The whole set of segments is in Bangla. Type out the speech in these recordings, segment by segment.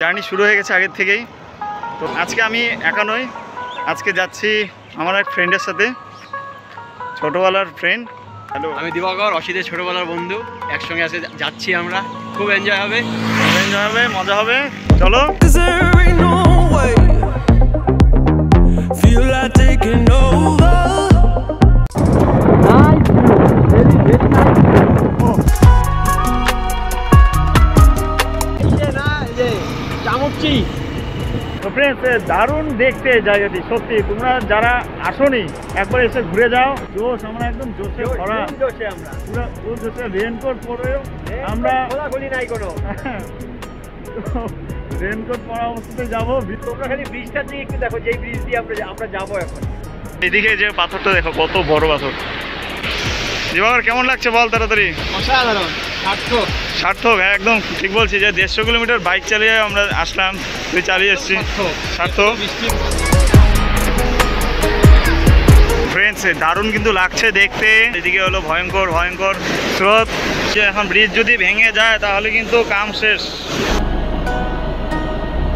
জার্নি শুরু হয়ে গেছে আগের থেকেই। তো আজকে আমি একা নই, আজকে যাচ্ছি আমার এক ফ্রেন্ডের সাথে, ছোটোবেলার ফ্রেন্ড। হ্যালো, আমি দিবাকর, অসিতের ছোটোবেলার বন্ধু। একসঙ্গে আজকে যাচ্ছি আমরা, খুব এনজয় হবে, মজা হবে। চলো। তো ফ্রেন্ডস, দারুণ দেখতে জায়গাটি, সত্যি তোমরা যারা আসোনি একবার এসে ঘুরে যাও। জোশ, আমরা একদম জোশে ভরা, পুরো জোশে রেনকোট পরেও আমরা নাই কোনো রেনকোট পরা অবস্থাতে যাবো। তোমরা খালি ব্রিজটার দিকে একটু দেখো, যেই ব্রিজ দিয়ে আমরা যাবো এখন। এদিকে যে পাথরটা দেখো, কত বড় পাথর। দিবাকর কেমন লাগছে বল তাড়াতাড়ি। অসাধারণ, সার্থক, হ্যাঁ একদম ঠিক বলছি। যে 150 কিলোমিটার বাইক চালিয়ে আমরা আসলাম, তুই চালিয়ে এসছি, সার্থক। ফ্রেন্ডস, দারুণ কিন্তু লাগছে দেখতে। এদিকে হলো ভয়ঙ্কর ভয়ঙ্কর স্রোত। সে এখন ব্রিজ যদি ভেঙে যায় তাহলে কিন্তু কাম শেষ।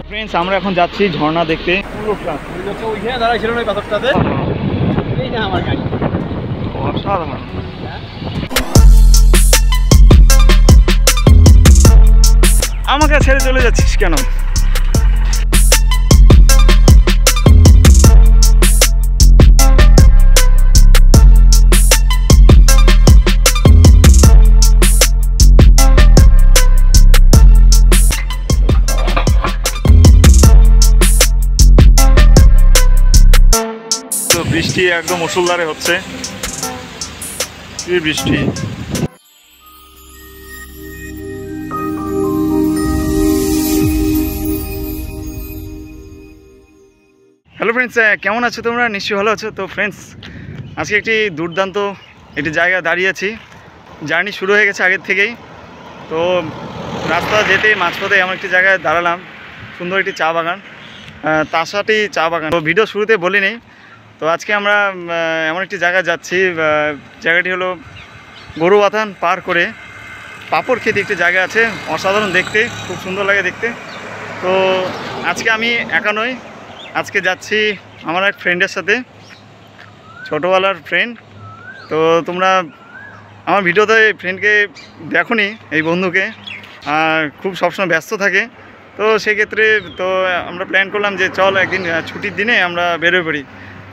ফ্রেন্ডস, আমরা এখন যাচ্ছি ঝর্ণা দেখতে। ওইখানে দাঁড়াই ছিল না পাথরটাতে, এই না আমার গাড়ি। অসাধারণ। আমাকে ছেড়ে চলে যাচ্ছিস কেন? তো বৃষ্টি একদম মুষলধারে হচ্ছে, কি বৃষ্টি। হ্যালো ফ্রেন্ডস, কেমন আছো তোমরা? নিশ্চয়ই ভালো আছো। তো ফ্রেন্ডস, আজকে একটি দুর্দান্ত একটি জায়গায় দাঁড়িয়েছি। জার্নি শুরু হয়ে গেছে আগের থেকেই। তো রাস্তা যেতেই মাঝপথে এমন একটি জায়গায় দাঁড়ালাম, সুন্দর একটি চা বাগান, তাসাটি চা বাগান। তো ভিডিও শুরুতে বলি নেই। তো আজকে আমরা এমন একটি জায়গায় যাচ্ছি, জায়গাটি হলো গরুবাথান পার করে পাপড় খেতে একটি জায়গা আছে, অসাধারণ দেখতে, খুব সুন্দর লাগে দেখতে। তো আজকে আমি একা নই, আজকে যাচ্ছি আমার এক ফ্রেন্ডের সাথে, ছোটোবেলার ফ্রেন্ড। তো তোমরা আমার ভিডিওতে এই ফ্রেন্ডকে দেখোনি, এই বন্ধুকে, আর খুব সবসময় ব্যস্ত থাকে। তো সেক্ষেত্রে তো আমরা প্ল্যান করলাম যে চল একদিন ছুটির দিনে আমরা বেরোয় পড়ি।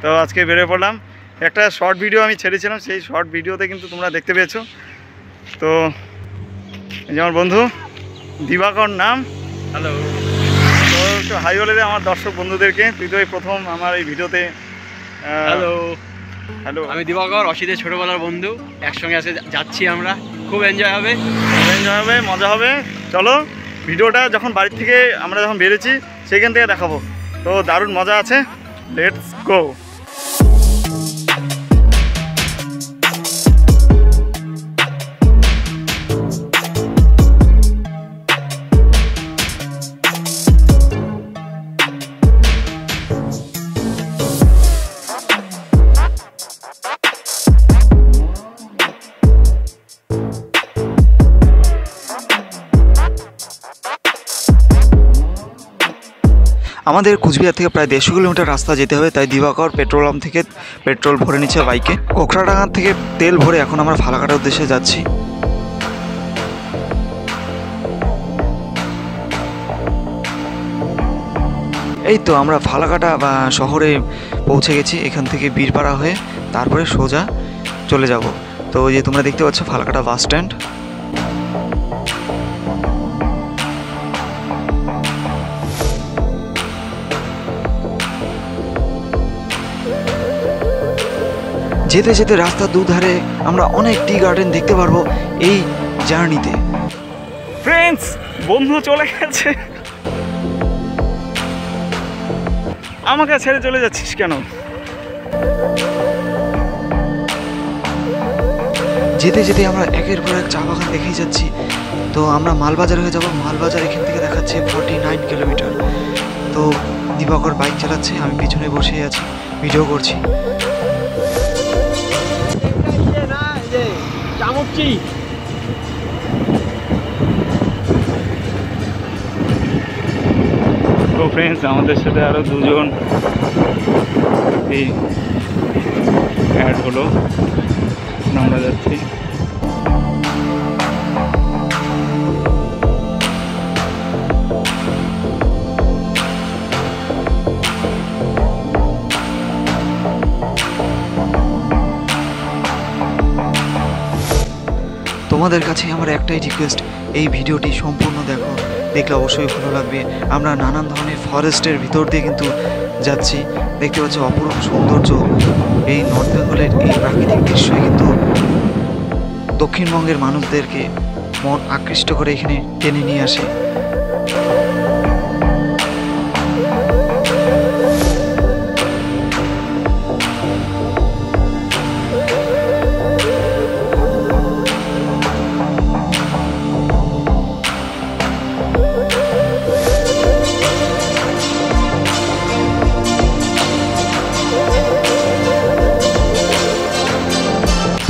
তো আজকে বেরোয় পড়লাম। একটা শর্ট ভিডিও আমি ছেড়েছিলাম, সেই শর্ট ভিডিওতে কিন্তু তোমরা দেখতে পেয়েছো। তো এই যে আমার বন্ধু দিবাকর নাম। হ্যালো। তো একটু হাই বলে দে আমার দর্শক বন্ধুদেরকে, তুই তো এই প্রথম আমার এই ভিডিওতে। হ্যালো হ্যালো, আমি দিবাকর, অসিতের ছোটোবেলার বন্ধু। একসঙ্গে আজকে যাচ্ছি আমরা, খুব এনজয় হবে, মজা হবে। চলো, ভিডিওটা যখন বাড়ি থেকে আমরা যখন বেরিয়েছি সেখান থেকে দেখাবো। তো দারুণ মজা আছে, লেটস গো। আমাদের কুচবিহার থেকে প্রায় 150 কিলোমিটার রাস্তা যেতে হবে, তাই দিবাকর পেট্রোল পাম্প থেকে পেট্রোল ভরে নিচ্ছে বাইকে। কোকড়াডাঙ্গা থেকে তেল ভরে এখন আমরা ফালাকাটার উদ্দেশ্যে যাচ্ছি। এই তো আমরা ফালাকাটা শহরে পৌঁছে গেছি। এখান থেকে বীরপাড়া হয়ে তারপরে সোজা চলে যাব। তো ওই যে তোমরা দেখতে পাচ্ছ ফালাকাটা বাস স্ট্যান্ড। যেতে যেতে রাস্তার দুধারে আমরা অনেক টি গার্ডেন দেখতে পারবো এই জার্নিতে। ফ্রেন্ডস, বন্ধু চলে গেছে, আমাকে ছেড়ে চলে যাচ্ছিস কেন? যেতে যেতে আমরা একের পর এক চা বাগান দেখেই যাচ্ছি। তো আমরা মালবাজার হয়ে যাব। মালবাজার এখান থেকে দেখাচ্ছে 49 কিলোমিটার। তো দিবাকর বাইক চালাচ্ছে, আমি পিছনে বসে আছি, ভিডিও করছি। চামচি ফ্রেন্ডস আমাদের সাথে আরও দুজন এই অ্যাড হলো, আমরা যাচ্ছি। তোমাদের কাছে আমার একটাই রিকোয়েস্ট, এই ভিডিওটি সম্পূর্ণ দেখো, দেখলে অবশ্যই ভালো লাগবে। আমরা নানান ধরনের ফরেস্টের ভিতর দিয়ে কিন্তু যাচ্ছি, দেখতে পাচ্ছি অপরূপ সৌন্দর্য। এই নর্থ বেঙ্গলের এই প্রাকৃতিক দৃশ্যই কিন্তু দক্ষিণবঙ্গের মানুষদেরকে মন আকৃষ্ট করে এখানে টেনে নিয়ে আসে।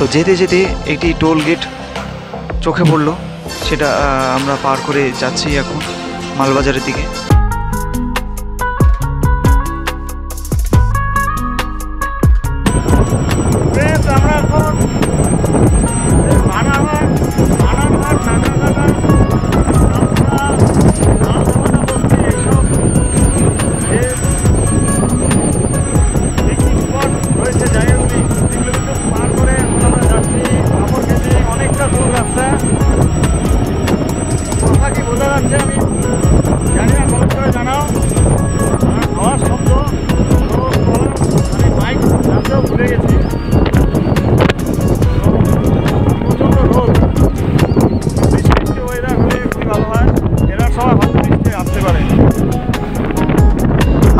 তো যেতে যেতে একটি টোল গেট চোখে পড়লো, সেটা আমরা পার করে যাচ্ছি এখন মালবাজারের দিকে।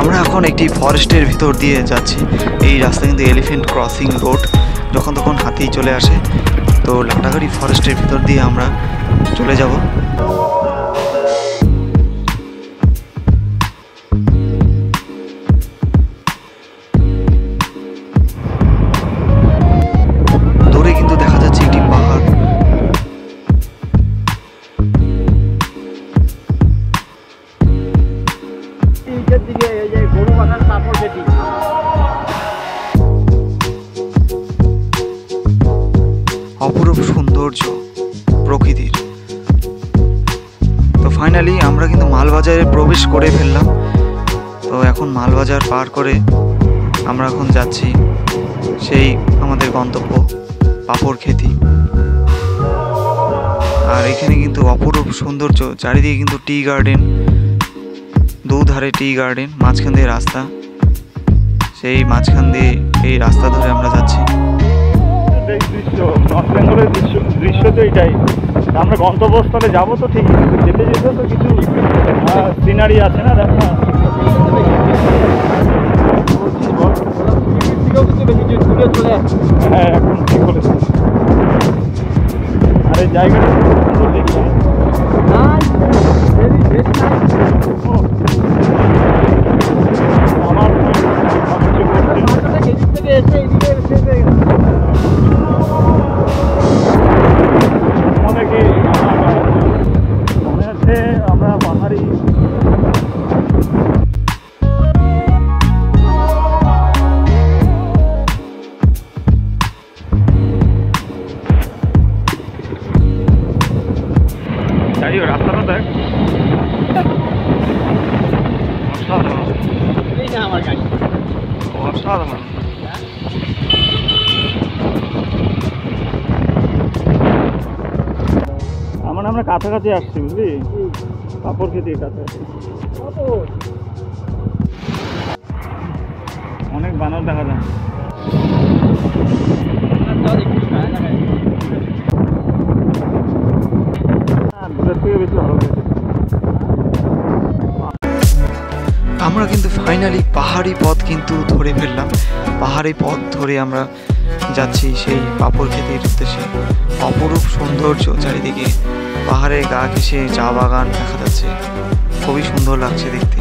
আমরা এখন একটি ফরেস্টের ভিতর দিয়ে যাচ্ছি। এই রাস্তা কিন্তু এলিফ্যান্ট ক্রসিং রোড, যখন তখন হাতি চলে আসে। তো লাটাগাড়ি ফরেস্টের ভিতর দিয়ে আমরা চলে যাব। দূরে কিন্তু দেখা যাচ্ছে একটি পাহাড়। অপরূপ সৌন্দর্য প্রকৃতির। তো ফাইনালি আমরা কিন্তু মালবাজারে প্রবেশ করে ফেললাম। তো এখন মালবাজার পার করে আমরা এখন যাচ্ছি সেই আমাদের গন্তব্য পাপড়খেতি। আর এখানে কিন্তু অপরূপ সৌন্দর্য, চারিদিকে কিন্তু টি গার্ডেন, দুধারে টি গার্ডেন, মাঝখান দিয়ে রাস্তা। সেই মাঝখান দিয়ে এই রাস্তা ধরে আমরা যাচ্ছি। দৃশ্য নর্থ বেঙ্গলের দৃশ্য তো এটাই। আমরা গন্তব্যস্থলে যাবো তো ঠিক, যেতে যেতে তো কিছু সিনারি আছে না, দেখা হ্যাঁ এখন ঠিক বলেছি। আর এই জায়গাটা দেখছি আমার মনে হচ্ছে আমরা পাহাড়ি যাই হোক, রাস্তাটা দেখ অসাধারণ, অসাধারণ। আমরা কাছাকাছি আসছি, বুঝলি, পাপড়খেতির কাছাকাছি। অনেক বানর দেখা যায়। দূরের থেকে বেশি ভালো লাগে। আমরা কিন্তু ফাইনালি পাহাড়ি পথ কিন্তু ধরে ফেললাম। পাহাড়ি পথ ধরে আমরা যাচ্ছি সেই পাপড়খেতির উদ্দেশ্যে। অপরূপ সৌন্দর্য চারিদিকে, পাহাড়ের গা ঘেঁষে চা বাগান দেখা যাচ্ছে, খুবই সুন্দর লাগছে দেখতে।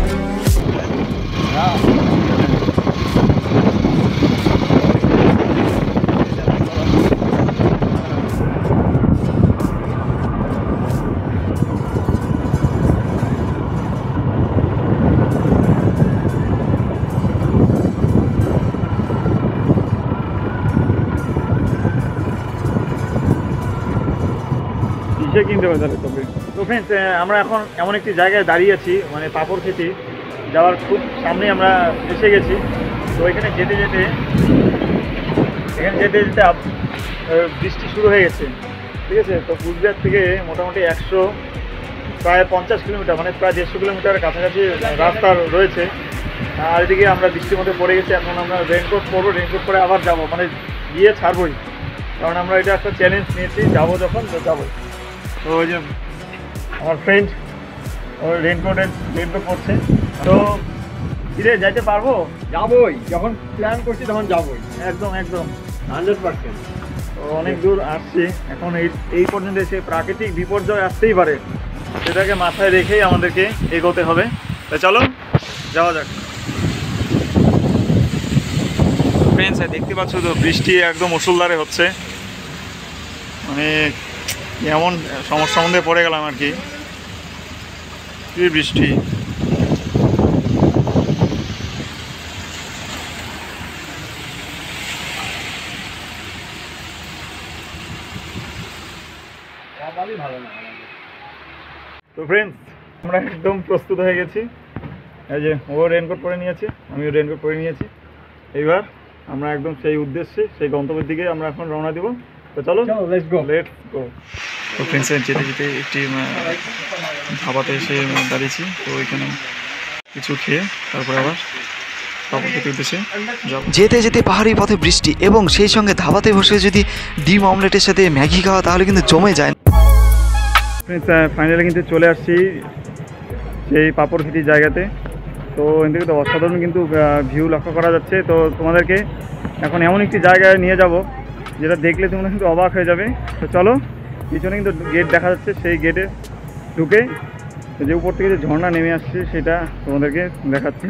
এসে কিনতে হবে তাহলে তোকে। তো ফ্রেন্ডস, আমরা এখন এমন একটি জায়গায় দাঁড়িয়ে আছি, মানে পাপড় খেতে যাওয়ার খুব সামনে আমরা এসে গেছি। তো এখানে যেতে যেতে বৃষ্টি শুরু হয়ে গেছে, ঠিক আছে। তো কুচবিহার থেকে মোটামুটি প্রায় 50 কিলোমিটার, মানে প্রায় 150 কিলোমিটার কাছাকাছি রাস্তা রয়েছে। আর এদিকে আমরা বৃষ্টির মধ্যে পড়ে গেছি। এখন আমরা রেনকোট পরবো, রেনকোট পরে আবার যাব, মানে গিয়ে ছাড়বই, কারণ আমরা এটা একটা চ্যালেঞ্জ নিয়েছি, যাবো যখন তো যাবো। তো ওই যে আমার ফ্রেন্ড ওর রেনকোট পরছে। তো কিরে যাইতে পারবো? যাবোই, যখন প্ল্যান করছি তখন যাবোই, একদম 100%। তো অনেক দূর আসছি এখন, এই পর্যন্ত এসে প্রাকৃতিক বিপর্যয় আসতেই পারে, সেটাকে মাথায় রেখেই আমাদেরকে এগোতে হবে। তো চলো যাওয়া যাক। ফ্রেন্ডস, দেখতে পাচ্ছ তো বৃষ্টি একদম মুষলধারে হচ্ছে, মানে এমন সমস্যার মধ্যে পড়ে গেলাম আর কি। বৃষ্টি তো ফ্রেন্ডস, আমরা একদম প্রস্তুত হয়ে গেছি। এই যে ও রেনকোট পরে নিয়েছি, আমিও রেনকোট পরে নিয়েছি। এইবার আমরা একদম সেই উদ্দেশ্যে, সেই গন্তব্যের দিকে আমরা এখন রওনা দিব। তো চলো লেটস গো। তো ফ্রেন্ডস, যেতে যেতে একটি ধাবাতে এসে দাঁড়িয়েছি। তো ওইখানে কিছু খেয়ে তারপরে আবার যেতে যেতে পাহাড়ি পথে বৃষ্টি এবং সেই সঙ্গে ধাবাতে বসে যদি ডিম অমলেটের সাথে ম্যাগি খাওয়া, তাহলে কিন্তু জমে যায়। ফ্রেন্ডস, ফাইনালি কিন্তু চলে আসছি সেই পাপড়খিটি জায়গাতে। তো এখান থেকে তো অসাধারণ কিন্তু ভিউ লক্ষ্য করা যাচ্ছে। তো তোমাদেরকে এখন এমন একটি জায়গায় নিয়ে যাব যেটা দেখলে তোমরা কিন্তু অবাক হয়ে যাবে। তো চলো, পিছনে কিন্তু গেট দেখা যাচ্ছে, সেই গেটে ঢুকে যে উপর থেকে যে ঝর্ণা নেমে আসছে সেটা তোমাদেরকে দেখাচ্ছি।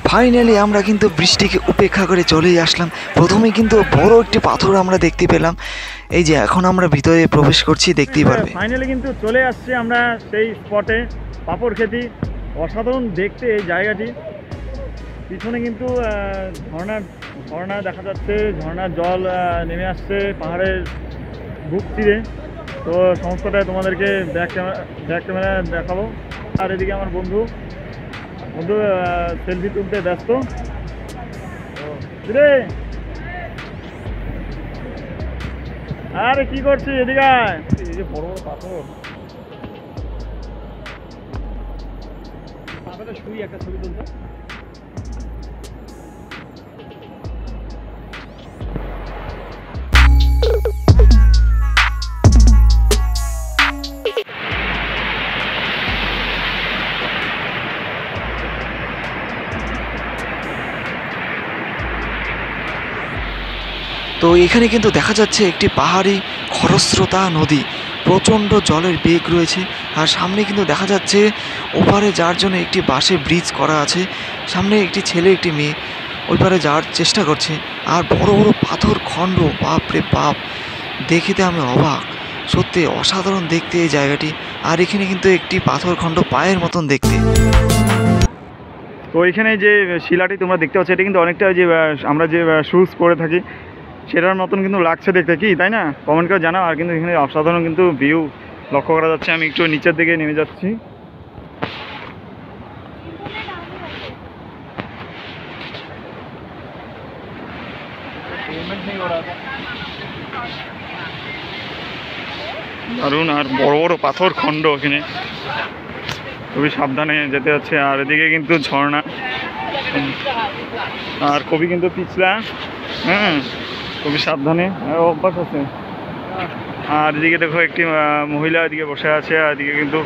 ফাইনালি আমরা কিন্তু বৃষ্টিকে উপেক্ষা করে চলেই আসলাম। প্রথমে কিন্তু বড় একটি পাথর আমরা দেখতে পেলাম। এই যে এখন আমরা ভিতরে প্রবেশ করছি, দেখতেই পারবে। ফাইনালি কিন্তু চলে আসছি আমরা সেই স্পটে, পাপড়খেতি। অসাধারণ দেখতে এই জায়গাটি। পিছনে কিন্তু ঝর্ণা দেখা যাচ্ছে, ঝর্ণার জল নেমে আসছে পাহাড়ের বুক চিরে। তো সমস্তটা তোমাদেরকে ব্যাক ক্যামেরা দেখাবো। আর এদিকে আমার বন্ধু সেলফি তুলতে ব্যস্ত। রে আরে কি করছিস? এদিকে আয়। এই যে বড় বড় পাথর, শুই একটা ছবি তুলতে। তো এখানে কিন্তু দেখা যাচ্ছে একটি পাহাড়ি খরস্রোতা নদী, প্রচণ্ড জলের বেগ রয়েছে। আর সামনে কিন্তু দেখা যাচ্ছে ওপারে যাওয়ার জন্য একটি বাঁশে ব্রিজ করা আছে। সামনে একটি ছেলে একটি মেয়ে ওই পারে যাওয়ার চেষ্টা করছে। আর বড় বড় পাথর খণ্ড, বাপ রে বাপ, দেখিতে আমি অবাক। সত্যি অসাধারণ দেখতে এই জায়গাটি। আর এখানে কিন্তু একটি পাথর খণ্ড পায়ের মতন দেখতে। তো এখানে যে শিলাটি তোমরা দেখতে পাচ্ছ, এটা কিন্তু অনেকটা যে আমরা যে শুজ পরে থাকি সেটার মতন কিন্তু লাগছে দেখতে, কি তাই না? কমেন্ট করে জানাও। আর কিন্তু এখানে অসাধারণ কিন্তু ভিউ লক্ষ্য করা যাচ্ছে। আমি একটু নিচের দিকে নেমে যাচ্ছি। দারুণ, আর বড় বড় পাথর খণ্ড এখানে, খুবই সাবধানে যেতে হচ্ছে। আর এদিকে কিন্তু ঝর্ণা, আর খুবই কিন্তু পিছলা, খুবই সাবধানে অভ্যাস আছে। আর এদিকে দেখো একটি মহিলা এদিকে বসে আছে। আর এদিকে কিন্তু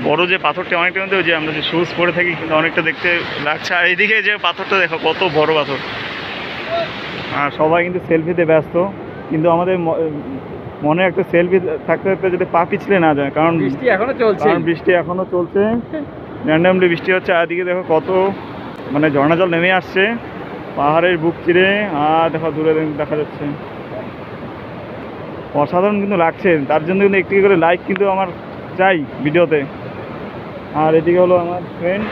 বড় যে পাথরটা অনেকটা কিন্তু যে আমরা যে শুজ পরে থাকি কিন্তু অনেকটা দেখতে লাগছে। আর এদিকে যে পাথরটা দেখো কত বড় পাথর। আর সবাই কিন্তু সেলফিতে ব্যস্ত, কিন্তু আমাদের মনে একটা সেলফি থাকতে থাকতে যদি পা পিছলে না যায়, কারণ বৃষ্টি এখনো চলছে, র্যান্ডামলি বৃষ্টি হচ্ছে। আর এদিকে দেখো কত মানে ঝর্ণা জল নেমে আসছে পাহাড়ের বুক চিরে। আর দেখো দূরে দেখা যাচ্ছে, অসাধারণ কিন্তু লাগছে। তার জন্য কিন্তু একটি করে লাইক কিন্তু আমার চাই ভিডিওতে। আর এদিকে হলো আমার ফ্রেন্ড।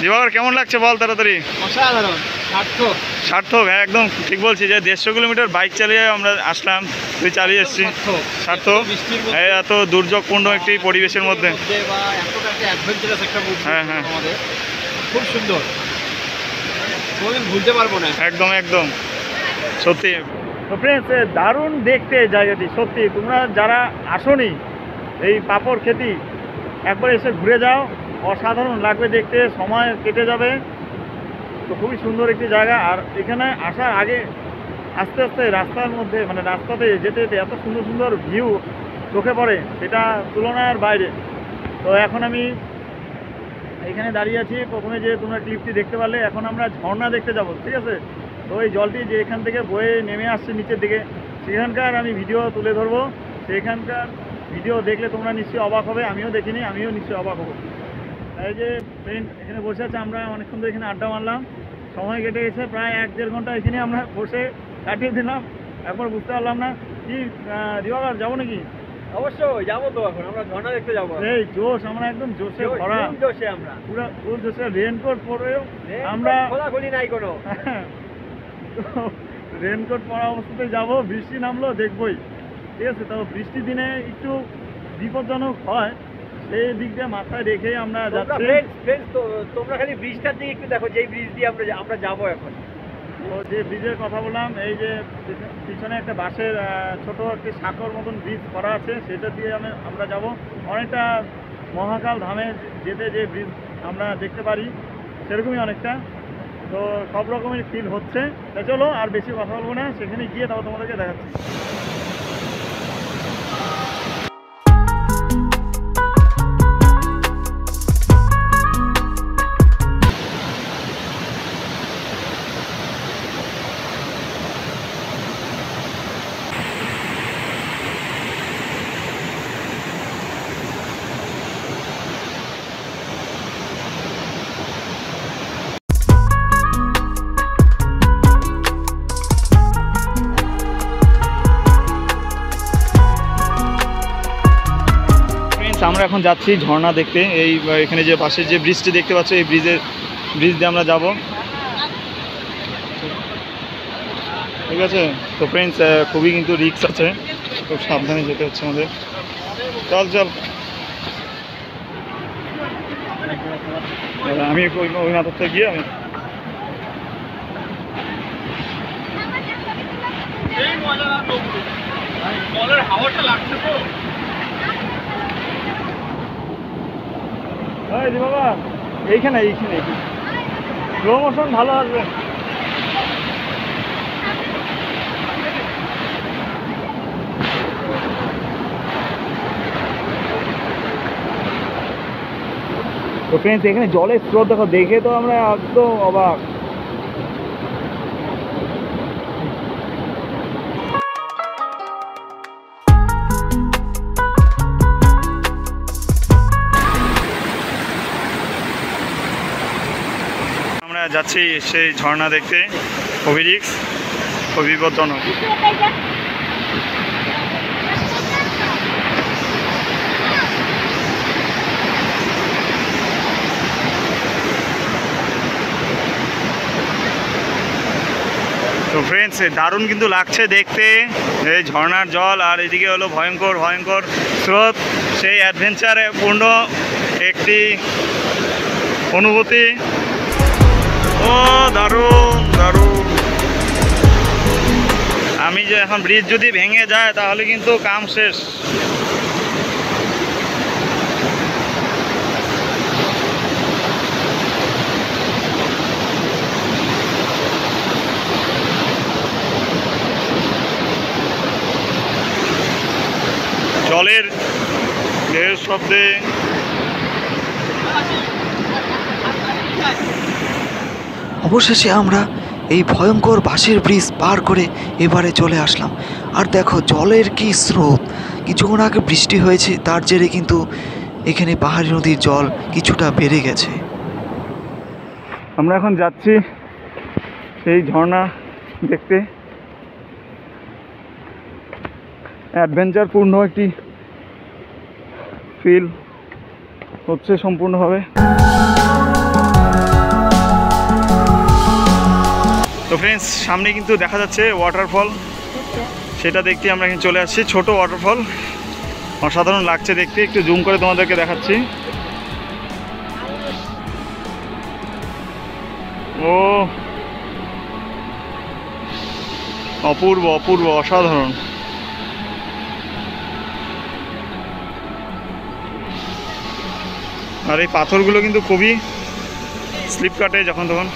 দিবাকর, কেমন লাগছে বল তাড়াতাড়ি? অসাধারণ। সার্থক। সার্থক, হ্যাঁ একদম ঠিক বলছি, যে 150 কিলোমিটার বাইক চালিয়ে আমরা আসলাম, তুই চালিয়ে এসছি। সার্থক, বৃষ্টির এই এত দুর্যোগপূর্ণ একটি পরিবেশের মধ্যে। বা এতটা একটা অ্যাডভেঞ্চারাস একটা মুভি হ্যাঁ, হ্যাঁ। আমাদের খুব সুন্দর, কোনোদিন ভুলতে পারবো না। একদম একদম সত্যি। তো ফ্রেন্ডস, দারুণ দেখতে এই জায়গাটি সত্যি। তোমরা যারা আসোনি এই পাপড় খেতি, একবার এসে ঘুরে যাও, অসাধারণ লাগবে দেখতে, সময় কেটে যাবে। তো খুবই সুন্দর একটি জায়গা। আর এখানে আসার আগে আস্তে আস্তে রাস্তার মধ্যে, মানে রাস্তাতে যেতে যেতে এত সুন্দর সুন্দর ভিউ চোখে পড়ে, সেটা তুলনার বাইরে। তো এখন আমি এখানে দাঁড়িয়ে আছি, প্রথমে যে তোমরা ক্লিপটি দেখতে পারলে, এখন আমরা ঝর্ণা দেখতে যাব, ঠিক আছে? তো এই জলটি যে এখান থেকে বয়ে নেমে আসছে নিচের দিকে, সেখানকার আমি ভিডিও তুলে ধরবো। সেখানকার ভিডিও দেখলে তোমরা নিশ্চয়ই অবাক হবে, আমিও দেখিনি, আমিও নিশ্চয়ই অবাক হবো। এই যে ফ্রেন্ড এখানে বসে আছে, আমরা অনেকক্ষণ ধরে এখানে আড্ডা মারলাম, সময় কেটে গেছে প্রায় 1-1.5 ঘন্টা এখানে আমরা বসে কাটিয়ে দিলাম। একবার বুঝতে পারলাম না কি দিবাকর, যাবো নাকি? অবশ্যই যাবো তো, এখন আমরা ঝর্ণা দেখতে যাবো। এই জোশ, আমরা একদম জোশে ভরা, জোশে আমরা পুরো ফুল জোশে। রেনকোট পরেও আমরা খোলাখুলি নাই কোনো। রেনকোট পরা অবস্থাতে যাব, বৃষ্টি নামলো দেখবই, ঠিক আছে? তো বৃষ্টির দিনে একটু বিপজ্জনক হয়, সেই দিক দিয়ে মাথায় রেখে আমরা যাচ্ছি। তোমরা খালি ব্রিজটার দিকে একটু দেখো, যেই ব্রিজ দিয়ে আমরা যাবো এখন। তো যে ব্রিজের কথা বললাম, এই যে পিছনে একটা বাঁশের ছোট একটি সাঁকর মতন ব্রিজ করা আছে, সেটা দিয়ে আমরা যাব। অনেকটা মহাকাল ধামে যেতে যে ব্রিজ আমরা দেখতে পারি, সেরকমই অনেকটা। তো সব রকমের ফিল হচ্ছে। তা চলো আর বেশি কথা বলবো না, সেখানে গিয়ে তাও তোমাদেরকে দেখাচ্ছি। আমরা এখন যাচ্ছি ঝর্ণা দেখতে। এই এখানে যে পাশে যে ব্রিজটি দেখতে পাচ্ছ, এই ব্রিজ দিয়ে আমরা যাব, ঠিক আছে? তো ফ্রেন্ডস, খুবই কিন্তু রিস্ক আছে, খুব সাবধানে যেতে হচ্ছে আমাদের। চল চল, আমি ওই মাথাতে গিয়ে আমি হাওয়াটা লাগছে তো। বাবা এইখানে স্লো মোশন ভালো আসবে। তো ফ্রেন্ডস, এখানে জলের স্রোত দেখো, দেখে তো আমরা একদম অবাক। আমরা যাচ্ছি সেই ঝর্ণা দেখতে, খুবই রিস্ক, খুবই বিপজ্জনক। তো ফ্রেন্ডস, দারুণ কিন্তু লাগছে দেখতে এই ঝর্ণার জল, আর এদিকে হলো ভয়ঙ্কর ভয়ঙ্কর স্রোত। সেই অ্যাডভেঞ্চারে পূর্ণ একটি অনুভূতি। ও দারুণ দারুণ। আমি যে এখন ব্রিজ যদি ভেঙে যায় তাহলে কিন্তু কাম শেষ। জলের ঢেউয়ের শব্দে অবশেষে আমরা এই ভয়ঙ্কর বাঁশের ব্রিজ পার করে এবারে চলে আসলাম। আর দেখো জলের কি স্রোত, কিছুক্ষণ আগে বৃষ্টি হয়েছে, তার জেরে কিন্তু এখানে পাহাড়ি নদীর জল কিছুটা বেড়ে গেছে। আমরা এখন যাচ্ছি সেই ঝর্ণা দেখতে। অ্যাডভেঞ্চারপূর্ণ একটি ফিল হচ্ছে সম্পূর্ণভাবে। তো ফ্রেন্ডস সামনে কিন্তু দেখা যাচ্ছে ওয়াটারফল, সেটা দেখতে আমরা এখানে চলে আসছি। ছোট ওয়াটারফল, অসাধারণ লাগছে দেখতে। একটু জুম করে তোমাদেরকে দেখাচ্ছি। ও অপূর্ব অপূর্ব, অসাধারণ। আর এই পাথরগুলো কিন্তু খুবই স্লিপ কাটে যখন তখন।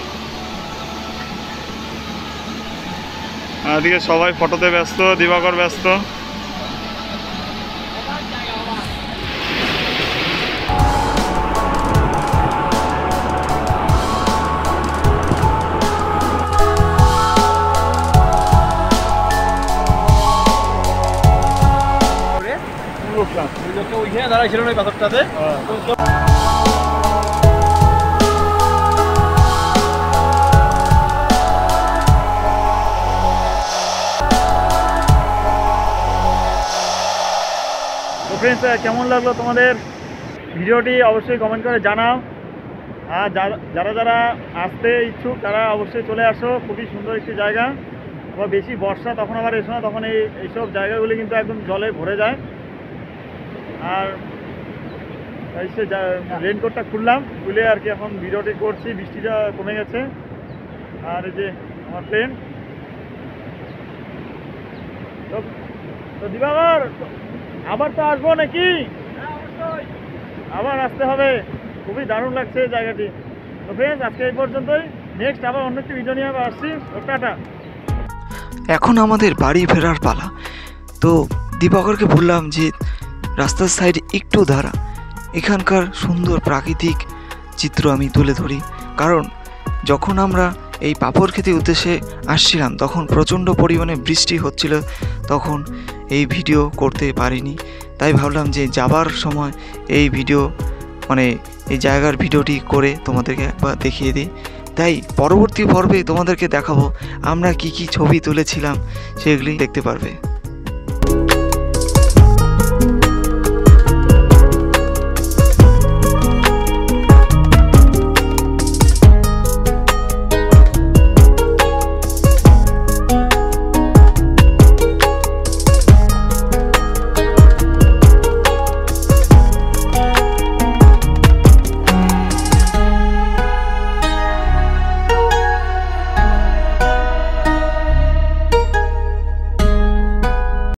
আর এদিকে সবাই ফটোতে ব্যস্ত, দিবাকর ব্যস্ত। ওইখানে দাঁড়াইছিল না পাথরটাতে। তো ফ্রেন্ডস কেমন লাগলো তোমাদের ভিডিওটি অবশ্যই কমেন্ট করে জানাও। আর যারা যারা আসতে ইচ্ছুক তারা অবশ্যই চলে আসো। খুবই সুন্দর একটি জায়গা। আবার বেশি বর্ষা তখন আবার এসো না, তখন এইসব জায়গাগুলি কিন্তু একদম জলে ভরে যায়। আর এসে রেনকোটটা খুলে আর কি এখন ভিডিওটি করছি। বৃষ্টিটা কমে গেছে। আর এই যে আমার ফ্রেন্ড, তো দিবাকর আবার তো আসবো নাকি? আবার আসতে হবে। খুবই দারুণ লাগছে জায়গাটি। তো ফ্রেন্ডস আজকে এই পর্যন্তই। নেক্সট আবার অন্য একটি ভিডিও নিয়ে আবার আসছি। টাটা। এখন আমাদের বাড়ি ফেরার পালা। তো দিবাকরকে বললাম যে রাস্তার সাইডে একটু দাঁড়া, এখানকার সুন্দর প্রাকৃতিক চিত্র আমি তুলে ধরি। কারণ যখন আমরা এই পাপড় খেতে উদ্দেশ্যে আসছিলাম তখন প্রচণ্ড পরিমাণে বৃষ্টি হচ্ছিল, তখন এই ভিডিও করতে পারিনি। তাই ভাবলাম যে যাবার সময় এই ভিডিও এই জায়গার ভিডিওটি করে তোমাদেরকে একবার দেখিয়ে দিই। তাই পরবর্তী পর্বে তোমাদেরকে দেখাবো আমরা কি কি ছবি তুলেছিলাম, সেগুলি দেখতে পারবে।